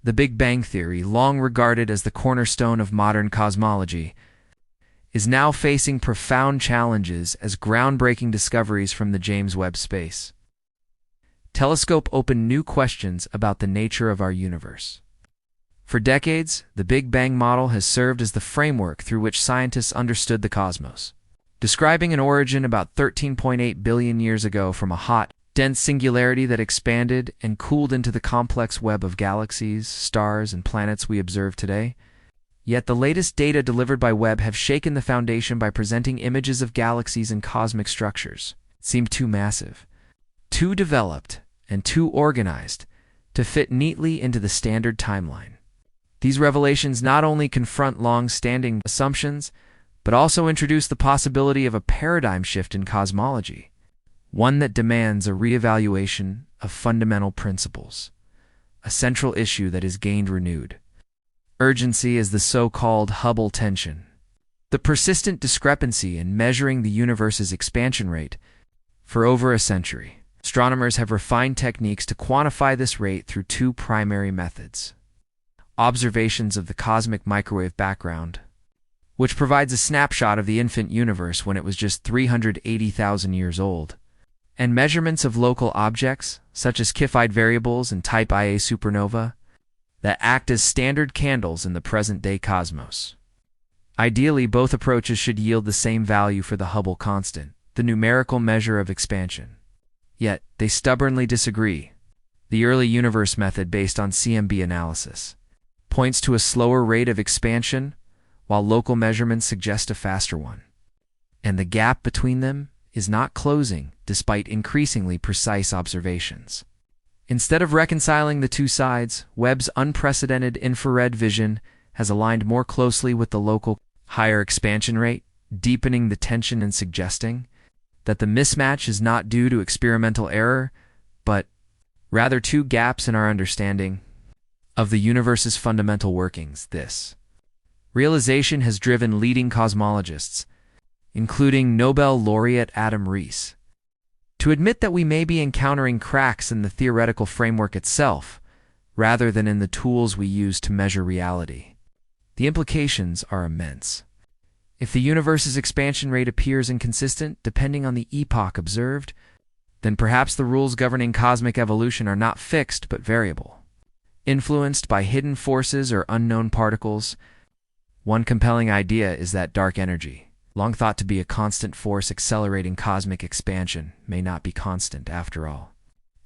The Big Bang Theory, long regarded as the cornerstone of modern cosmology, is now facing profound challenges as groundbreaking discoveries from the James Webb Space Telescope open new questions about the nature of our universe. For decades, the Big Bang model has served as the framework through which scientists understood the cosmos, describing an origin about 13.8 billion years ago from a hot, dense singularity that expanded and cooled into the complex web of galaxies, stars, and planets we observe today. Yet the latest data delivered by Webb have shaken the foundation by presenting images of galaxies and cosmic structures that seem too massive, too developed, and too organized to fit neatly into the standard timeline. These revelations not only confront long-standing assumptions, but also introduce the possibility of a paradigm shift in cosmology, one that demands a reevaluation of fundamental principles, a central issue that has gained renewed urgency is the so-called Hubble tension, the persistent discrepancy in measuring the universe's expansion rate. For over a century, astronomers have refined techniques to quantify this rate through two primary methods: observations of the cosmic microwave background, which provides a snapshot of the infant universe when it was just 380,000 years old, and measurements of local objects, such as Cepheid variables and Type Ia supernova, that act as standard candles in the present-day cosmos. Ideally, both approaches should yield the same value for the Hubble constant, the numerical measure of expansion. Yet, they stubbornly disagree. The early universe method, based on CMB analysis, points to a slower rate of expansion, while local measurements suggest a faster one. And the gap between them is not closing, despite increasingly precise observations. Instead of reconciling the two sides, Webb's unprecedented infrared vision has aligned more closely with the local higher expansion rate, deepening the tension and suggesting that the mismatch is not due to experimental error, but rather two gaps in our understanding of the universe's fundamental workings. This realization has driven leading cosmologists, including Nobel laureate Adam Rees, to admit that we may be encountering cracks in the theoretical framework itself, rather than in the tools we use to measure reality. The implications are immense. If the universe's expansion rate appears inconsistent depending on the epoch observed, then perhaps the rules governing cosmic evolution are not fixed but variable, influenced by hidden forces or unknown particles. One compelling idea is that dark energy, long thought to be a constant force accelerating cosmic expansion, may not be constant after all.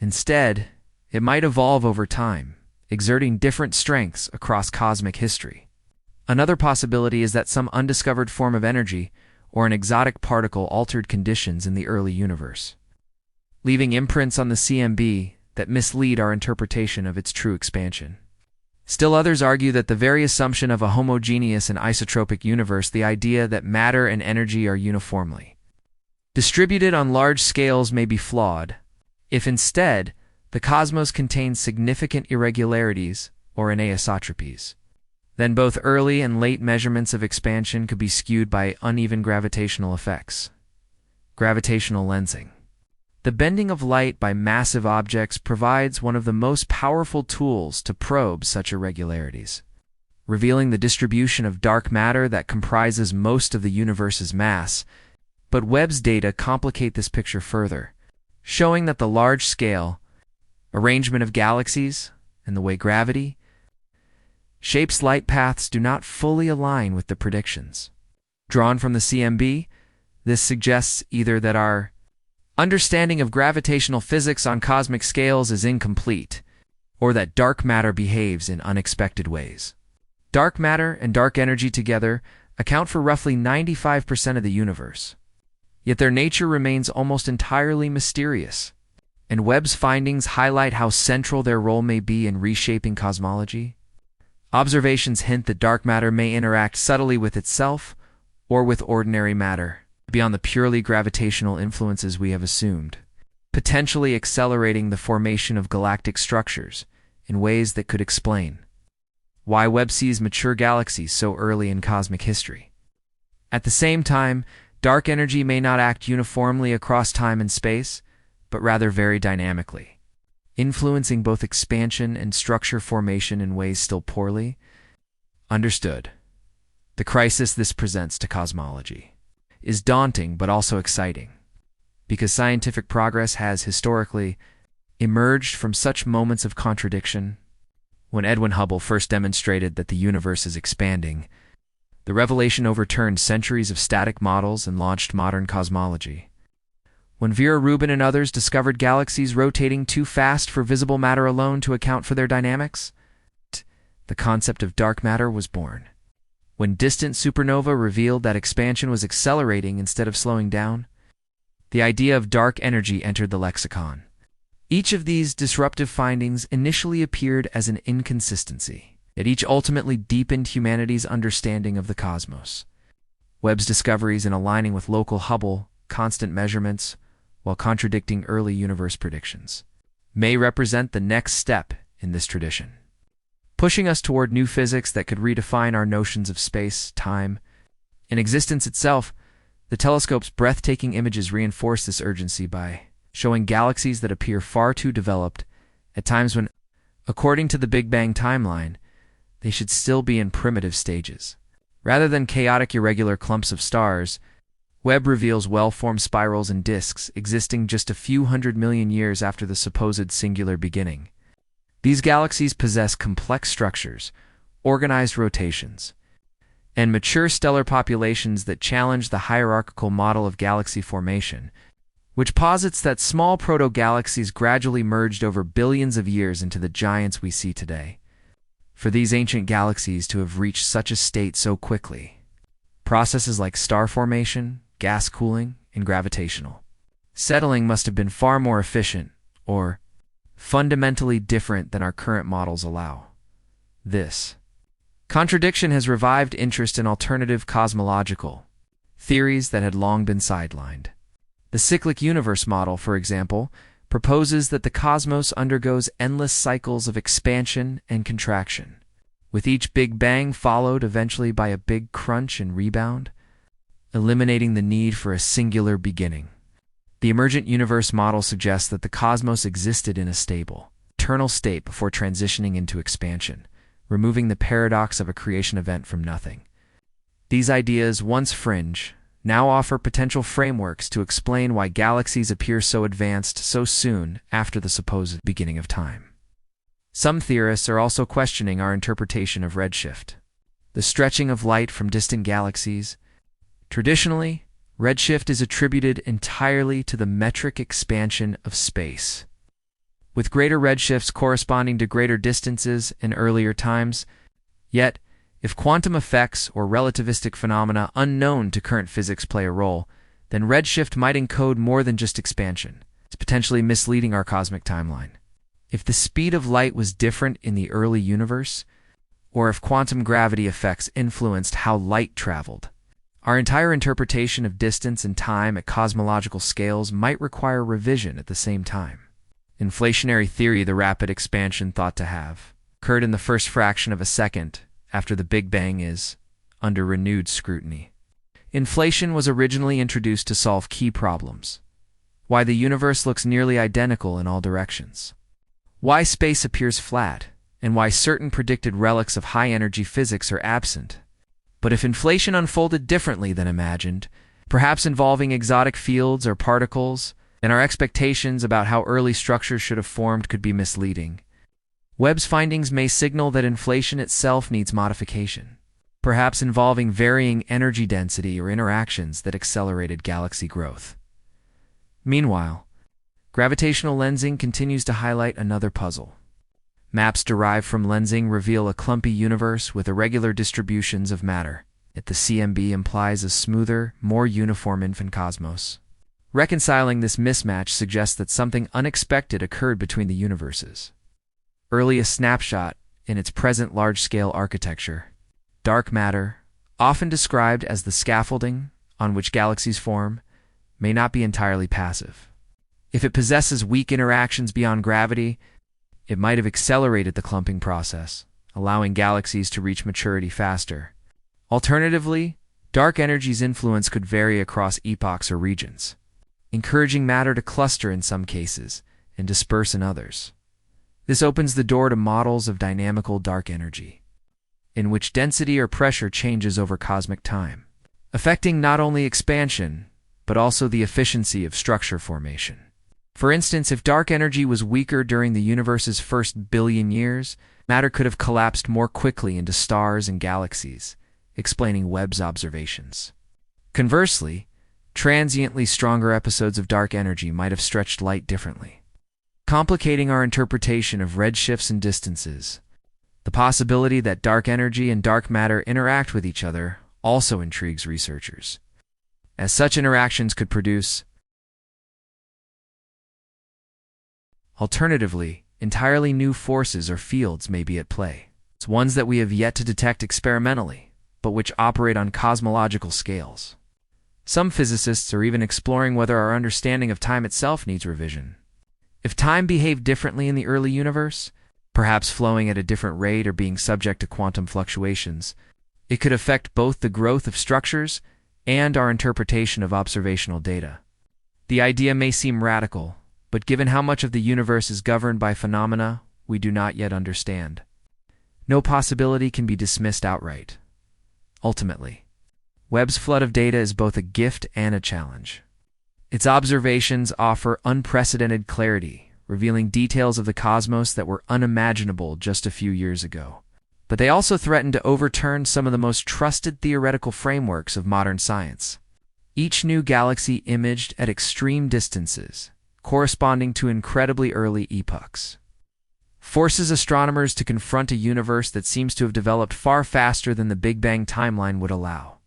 Instead, it might evolve over time, exerting different strengths across cosmic history. Another possibility is that some undiscovered form of energy or an exotic particle altered conditions in the early universe, leaving imprints on the CMB that mislead our interpretation of its true expansion. Still others argue that the very assumption of a homogeneous and isotropic universe, the idea that matter and energy are uniformly distributed on large scales, may be flawed. If instead the cosmos contains significant irregularities or anisotropies, then both early and late measurements of expansion could be skewed by uneven gravitational effects. Gravitational lensing. The bending of light by massive objects provides one of the most powerful tools to probe such irregularities, revealing the distribution of dark matter that comprises most of the universe's mass. But Webb's data complicate this picture further, showing that the large-scale arrangement of galaxies and the way gravity shapes light paths do not fully align with the predictions drawn from the CMB. This suggests either that our understanding of gravitational physics on cosmic scales is incomplete, or that dark matter behaves in unexpected ways. Dark matter and dark energy together account for roughly 95% of the universe, yet their nature remains almost entirely mysterious, and Webb's findings highlight how central their role may be in reshaping cosmology. Observations hint that dark matter may interact subtly with itself or with ordinary matter, beyond the purely gravitational influences we have assumed, potentially accelerating the formation of galactic structures in ways that could explain why Webb sees mature galaxies so early in cosmic history. At the same time, dark energy may not act uniformly across time and space, but rather vary dynamically. influencing both expansion and structure formation in ways still poorly understood. The crisis this presents to cosmology is daunting but also exciting, because scientific progress has historically emerged from such moments of contradiction. When Edwin Hubble first demonstrated that the universe is expanding, the revelation overturned centuries of static models and launched modern cosmology. When Vera Rubin and others discovered galaxies rotating too fast for visible matter alone to account for their dynamics, the concept of dark matter was born. When distant supernova revealed that expansion was accelerating instead of slowing down, the idea of dark energy entered the lexicon. Each of these disruptive findings initially appeared as an inconsistency, yet each ultimately deepened humanity's understanding of the cosmos. Webb's discoveries in aligning with local Hubble constant measurements while contradicting early universe predictions may represent the next step in this tradition, pushing us toward new physics that could redefine our notions of space, time, and existence itself. The telescope's breathtaking images reinforce this urgency by showing galaxies that appear far too developed at times when, according to the Big Bang timeline, they should still be in primitive stages. Rather than chaotic irregular clumps of stars, Webb reveals well-formed spirals and disks existing just a few 100 million years after the supposed singular beginning. These galaxies possess complex structures, organized rotations, and mature stellar populations that challenge the hierarchical model of galaxy formation, which posits that small proto-galaxies gradually merged over billions of years into the giants we see today. For these ancient galaxies to have reached such a state so quickly, processes like star formation, gas cooling, and gravitational settling must have been far more efficient or fundamentally different than our current models allow. This contradiction has revived interest in alternative cosmological theories that had long been sidelined. The cyclic universe model, for example, proposes that the cosmos undergoes endless cycles of expansion and contraction, with each Big Bang followed eventually by a big crunch and rebound, eliminating the need for a singular beginning. The emergent universe model suggests that the cosmos existed in a stable, eternal state before transitioning into expansion, removing the paradox of a creation event from nothing. These ideas, once fringe, now offer potential frameworks to explain why galaxies appear so advanced so soon after the supposed beginning of time. Some theorists are also questioning our interpretation of redshift, the stretching of light from distant galaxies. Traditionally, redshift is attributed entirely to the metric expansion of space, with greater redshifts corresponding to greater distances in earlier times. Yet, if quantum effects or relativistic phenomena unknown to current physics play a role, then redshift might encode more than just expansion. It's potentially misleading our cosmic timeline. If the speed of light was different in the early universe, or if quantum gravity effects influenced how light traveled, our entire interpretation of distance and time at cosmological scales might require revision at the same time. Inflationary theory, the rapid expansion thought to have occurred in the first fraction of a second after the Big Bang, is under renewed scrutiny. Inflation was originally introduced to solve key problems: why the universe looks nearly identical in all directions, why space appears flat, and why certain predicted relics of high-energy physics are absent. But if inflation unfolded differently than imagined, perhaps involving exotic fields or particles, then our expectations about how early structures should have formed could be misleading. Webb's findings may signal that inflation itself needs modification, perhaps involving varying energy density or interactions that accelerated galaxy growth. Meanwhile, gravitational lensing continues to highlight another puzzle. Maps derived from lensing reveal a clumpy universe with irregular distributions of matter, yet the CMB implies a smoother, more uniform infant cosmos. Reconciling this mismatch suggests that something unexpected occurred between the universes. Earliest snapshot in its present large-scale architecture. Dark matter, often described as the scaffolding on which galaxies form, may not be entirely passive. If it possesses weak interactions beyond gravity, it might have accelerated the clumping process, allowing galaxies to reach maturity faster. Alternatively, dark energy's influence could vary across epochs or regions, encouraging matter to cluster in some cases and disperse in others. This opens the door to models of dynamical dark energy, in which density or pressure changes over cosmic time, affecting not only expansion, but also the efficiency of structure formation. For instance, if dark energy was weaker during the universe's first billion years, matter could have collapsed more quickly into stars and galaxies, explaining Webb's observations. Conversely, transiently stronger episodes of dark energy might have stretched light differently, complicating our interpretation of redshifts and distances. The possibility that dark energy and dark matter interact with each other also intrigues researchers, as such interactions could produce, alternatively, entirely new forces or fields may be at play. It's ones that we have yet to detect experimentally, but which operate on cosmological scales. Some physicists are even exploring whether our understanding of time itself needs revision. If time behaved differently in the early universe, perhaps flowing at a different rate or being subject to quantum fluctuations, it could affect both the growth of structures and our interpretation of observational data. The idea may seem radical, but given how much of the universe is governed by phenomena we do not yet understand, no possibility can be dismissed outright. Ultimately, Webb's flood of data is both a gift and a challenge. Its observations offer unprecedented clarity, revealing details of the cosmos that were unimaginable just a few years ago. But they also threaten to overturn some of the most trusted theoretical frameworks of modern science. Each new galaxy imaged at extreme distances, corresponding to incredibly early epochs, forces astronomers to confront a universe that seems to have developed far faster than the Big Bang timeline would allow.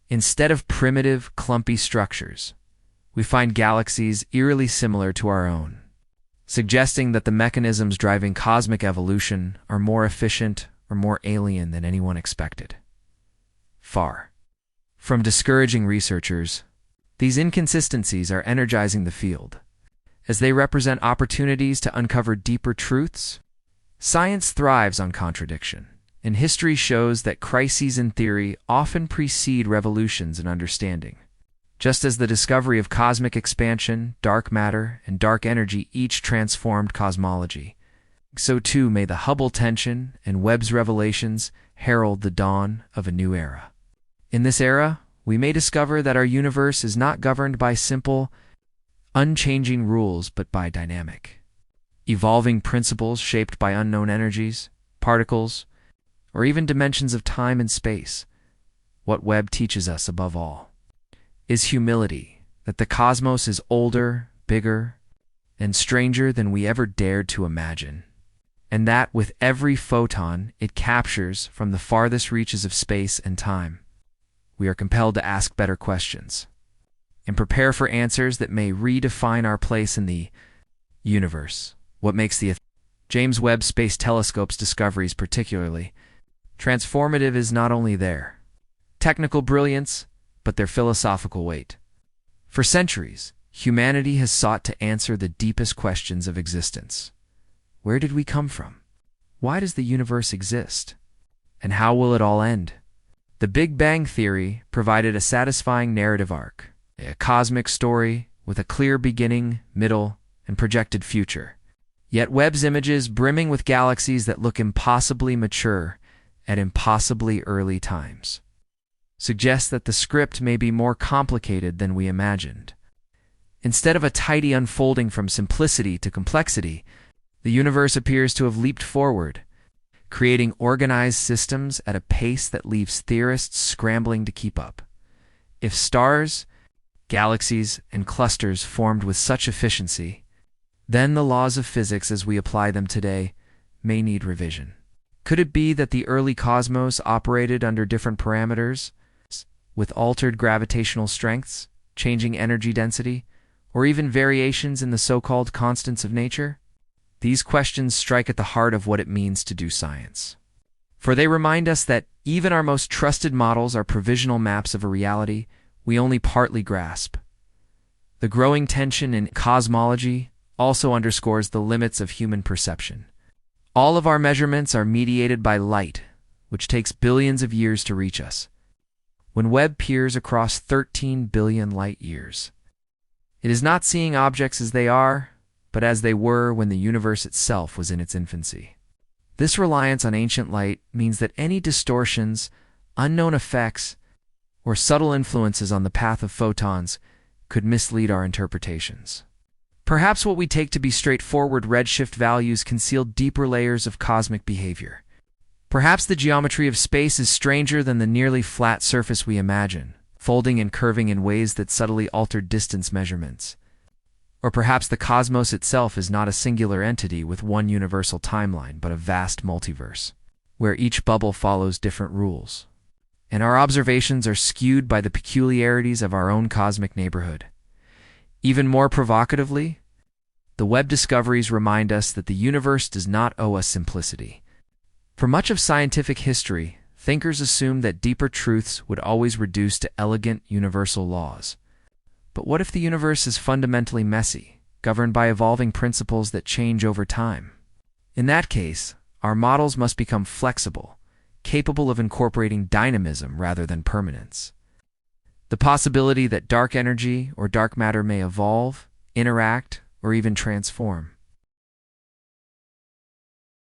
Instead of primitive, clumpy structures, we find galaxies eerily similar to our own, suggesting that the mechanisms driving cosmic evolution are more efficient or more alien than anyone expected. Far from discouraging researchers, these inconsistencies are energizing the field, as they represent opportunities to uncover deeper truths. Science thrives on contradiction, and history shows that crises in theory often precede revolutions in understanding. Just as the discovery of cosmic expansion, dark matter, and dark energy each transformed cosmology, so too may the Hubble tension and Webb's revelations herald the dawn of a new era. In this era, we may discover that our universe is not governed by simple, unchanging rules, but by dynamic, evolving principles shaped by unknown energies, particles, or even dimensions of time and space. What Webb teaches us above all is humility, that the cosmos is older, bigger, and stranger than we ever dared to imagine, and that with every photon it captures from the farthest reaches of space and time, we are compelled to ask better questions and prepare for answers that may redefine our place in the universe. What makes the James Webb Space Telescope's discoveries particularly transformative is not only their technical brilliance, but their philosophical weight. For centuries, humanity has sought to answer the deepest questions of existence. Where did we come from? Why does the universe exist? And how will it all end? The Big Bang Theory provided a satisfying narrative arc, a cosmic story with a clear beginning, middle, and projected future. Yet Webb's images, brimming with galaxies that look impossibly mature at impossibly early times, suggest that the script may be more complicated than we imagined. Instead of a tidy unfolding from simplicity to complexity, the universe appears to have leaped forward, creating organized systems at a pace that leaves theorists scrambling to keep up. If stars, galaxies, and clusters formed with such efficiency, then the laws of physics as we apply them today may need revision. Could it be that the early cosmos operated under different parameters, with altered gravitational strengths, changing energy density, or even variations in the so-called constants of nature? These questions strike at the heart of what it means to do science, for they remind us that even our most trusted models are provisional maps of a reality we only partly grasp. The growing tension in cosmology also underscores the limits of human perception. All of our measurements are mediated by light, which takes billions of years to reach us. When Webb peers across 13 billion light years, it is not seeing objects as they are, but as they were when the universe itself was in its infancy. This reliance on ancient light means that any distortions, unknown effects, or subtle influences on the path of photons could mislead our interpretations. Perhaps what we take to be straightforward redshift values conceal deeper layers of cosmic behavior. Perhaps the geometry of space is stranger than the nearly flat surface we imagine, folding and curving in ways that subtly alter distance measurements. Or perhaps the cosmos itself is not a singular entity with one universal timeline, but a vast multiverse, where each bubble follows different rules. And our observations are skewed by the peculiarities of our own cosmic neighborhood. Even more provocatively, the Webb discoveries remind us that the universe does not owe us simplicity. For much of scientific history, thinkers assumed that deeper truths would always reduce to elegant universal laws. But what if the universe is fundamentally messy, governed by evolving principles that change over time? In that case, our models must become flexible, capable of incorporating dynamism rather than permanence. The possibility that dark energy or dark matter may evolve, interact, or even transform